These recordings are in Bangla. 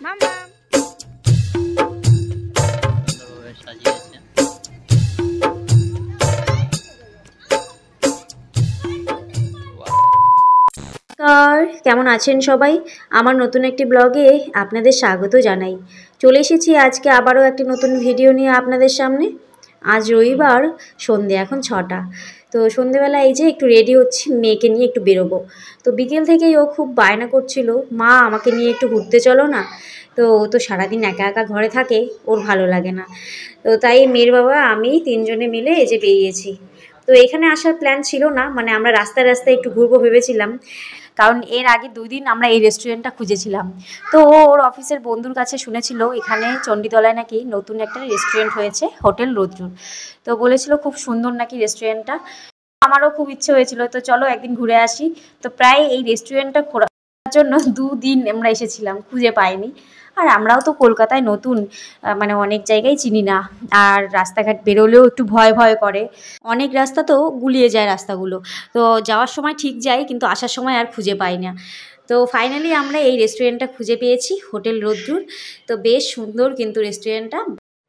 মামা সাজিয়েছে। কেমন আছেন সবাই? আমার নতুন একটি ব্লগে আপনাদের স্বাগত জানাই। চলে এসেছি আজকে আবারও একটি নতুন ভিডিও নিয়ে আপনাদের সামনে। আজ রবিবার, সন্ধে এখন 6টা। তো সন্ধেবেলা এই যে একটু রেডি হচ্ছি, মেয়েকে নিয়ে একটু বেরোবো। তো বিকেল থেকেই ও খুব বায়না করছিল, মা আমাকে নিয়ে একটু ঘুরতে চলো না। তো ও তো সারাদিন একা একা ঘরে থাকে, ওর ভালো লাগে না। তো তাই মেয়ের বাবা আমি তিনজনে মিলে এই যে বেরিয়েছি। তো এখানে আসার প্ল্যান ছিল না, মানে আমরা রাস্তায় রাস্তায় একটু ঘুরবো ভেবেছিলাম, কারণ এর আগে 2 দিন আমরা এই রেস্টুরেন্টটা খুঁজেছিলাম। তো ওর অফিসের বন্ধুর কাছে শুনেছিল এখানে চণ্ডীতলায় নাকি নতুন একটা রেস্টুরেন্ট হয়েছে, হোটেল রোদ্দুর। তো বলেছিল খুব সুন্দর নাকি রেস্টুরেন্টটা। আমারও খুব ইচ্ছে হয়েছিল, তো চলো একদিন ঘুরে আসি। তো প্রায় এই রেস্টুরেন্টটা খোঁজার জন্য 2 দিন আমরা এসেছিলাম, খুঁজে পাইনি। আর আমরাও তো কলকাতায় নতুন, মানে অনেক জায়গায় চিনি না। আর রাস্তাঘাট বেরোলেও একটু ভয় ভয় করে, অনেক রাস্তা তো গুলিয়ে যায় রাস্তাগুলো। তো যাওয়ার সময় ঠিক যাই, কিন্তু আসার সময় আর খুঁজে পাই না। তো ফাইনালি আমরা এই রেস্টুরেন্টটা খুঁজে পেয়েছি, হোটেল রোদ্দুর। তো বেশ সুন্দর কিন্তু রেস্টুরেন্টটা।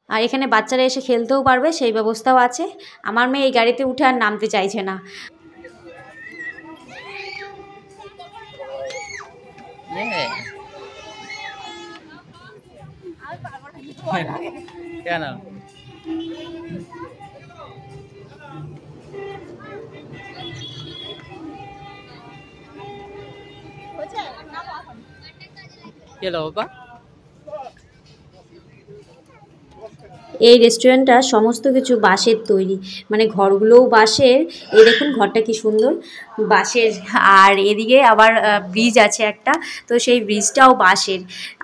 আর এখানে বাচ্চারা এসে খেলতেও পারবে, সেই ব্যবস্থাও আছে। আমার মেয়ে এই গাড়িতে উঠে আর নামতে চাইছে না। কেন এলো বাবা? এই রেস্টুরেন্টটা সমস্ত কিছু বাঁশের তৈরি, মানে ঘরগুলোও বাঁশের। এই দেখুন ঘরটা কি সুন্দর বাঁশের। আর এদিকে আবার ব্রিজ আছে একটা, তো সেই ব্রিজটাও বাঁশের।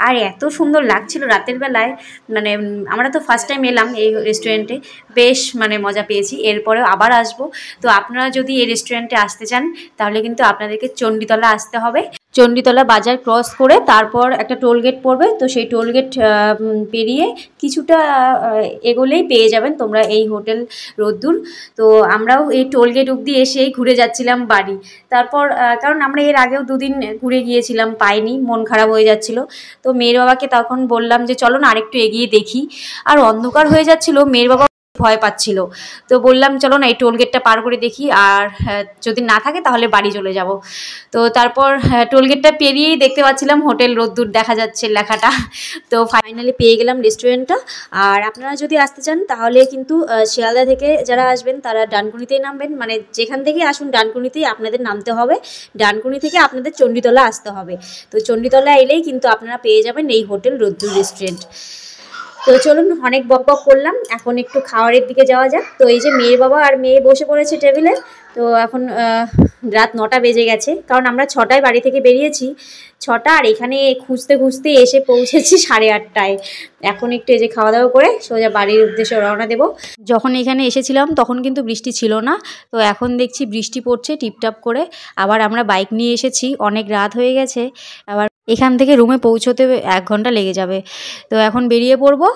আর এত সুন্দর লাগছিল রাতের বেলায়, মানে আমরা তো ফার্স্ট টাইম এলাম এই রেস্টুরেন্টে, বেশ মানে মজা পেয়েছি। এরপরেও আবার আসবো। তো আপনারা যদি এই রেস্টুরেন্টে আসতে চান তাহলে কিন্তু আপনাদেরকে চণ্ডীতলা আসতে হবে। চণ্ডীতলা বাজার ক্রস করে তারপর একটা টোল গেট পড়বে, তো সেই টোল গেট পেরিয়ে কিছুটা এগোলেই পেয়ে যাবেন তোমরা এই হোটেল রোদ্দুর। তো আমরাও এই টোল গেট অবধি এসেই ঘুরে যাচ্ছিলাম বাড়ি। তারপর কারণ আমরা এর আগেও 2 দিন ঘুরে গিয়েছিলাম, পাইনি, মন খারাপ হয়ে যাচ্ছিল। তো মেয়ের বাবাকে তখন বললাম যে চলো না আরেকটু এগিয়ে দেখি। আর অন্ধকার হয়ে যাচ্ছিল, মেয়ের বাবা ভয় পাচ্ছিল। তো বললাম চলো না এই টোল গেটটা পার করে দেখি, আর যদি না থাকে তাহলে বাড়ি চলে যাব। তো তারপর টোল গেটটা পেরিয়েই দেখতে পাচ্ছিলাম হোটেল রোদ্দুর দেখা যাচ্ছে লেখাটা। তো ফাইনালি পেয়ে গেলাম রেস্টুরেন্টটা। আর আপনারা যদি আসতে চান তাহলে কিন্তু শিয়ালদা থেকে যারা আসবেন তারা ডানকুনিতেই নামবেন, মানে যেখান থেকে আসুন ডানকুনিতেই আপনাদের নামতে হবে। ডানকুনি থেকে আপনাদের চণ্ডীতলা আসতে হবে। তো চণ্ডীতলা এলেই কিন্তু আপনারা পেয়ে যাবেন এই হোটেল রোদ্দুর রেস্টুরেন্ট। তো চলুন, অনেক বক বক করলাম, এখন একটু খাওয়ারের দিকে যাওয়া যাক। তো এই যে মেয়ের বাবা আর মেয়ে বসে পড়েছে টেবিলে। তো এখন রাত 9টা বেজে গেছে, কারণ আমরা 6টায় বাড়ি থেকে বেরিয়েছি। 6টা, আর এখানে খুঁজতে খুঁজতে এসে পৌঁছেছি 8:30টায়। এখন একটু এই যে খাওয়া দাওয়া করে সোজা বাড়ির উদ্দেশ্যে রওনা দেব। যখন এখানে এসেছিলাম তখন কিন্তু বৃষ্টি ছিল না, তো এখন দেখছি বৃষ্টি পড়ছে টিপটাপ করে। আবার আমরা বাইক নিয়ে এসেছি, অনেক রাত হয়ে গেছে। আবার এখান থেকে রুমে পৌঁছতে 1 ঘন্টা লেগে যাবে। তো এখন বেরিয়ে পড়বো।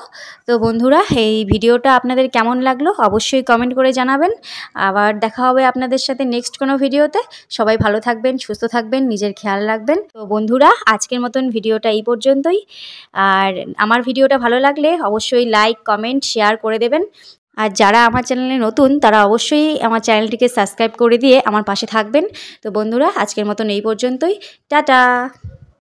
তো বন্ধুরা, এই ভিডিওটা আপনাদের কেমন লাগলো অবশ্যই কমেন্ট করে জানাবেন। আবার দেখা হবে আপনাদের সাথে নেক্সট কোনো ভিডিওতে। সবাই ভালো থাকবেন, সুস্থ থাকবেন, নিজের খেয়াল রাখবেন। তো বন্ধুরা, আজকের মতন ভিডিওটা এই পর্যন্তই। আর আমার ভিডিওটা ভালো লাগলে অবশ্যই লাইক, কমেন্ট, শেয়ার করে দেবেন। আর যারা আমার চ্যানেলে নতুন তারা অবশ্যই আমার চ্যানেলটিকে সাবস্ক্রাইব করে দিয়ে আমার পাশে থাকবেন। তো বন্ধুরা, আজকের মতন এই পর্যন্তই। টাটা।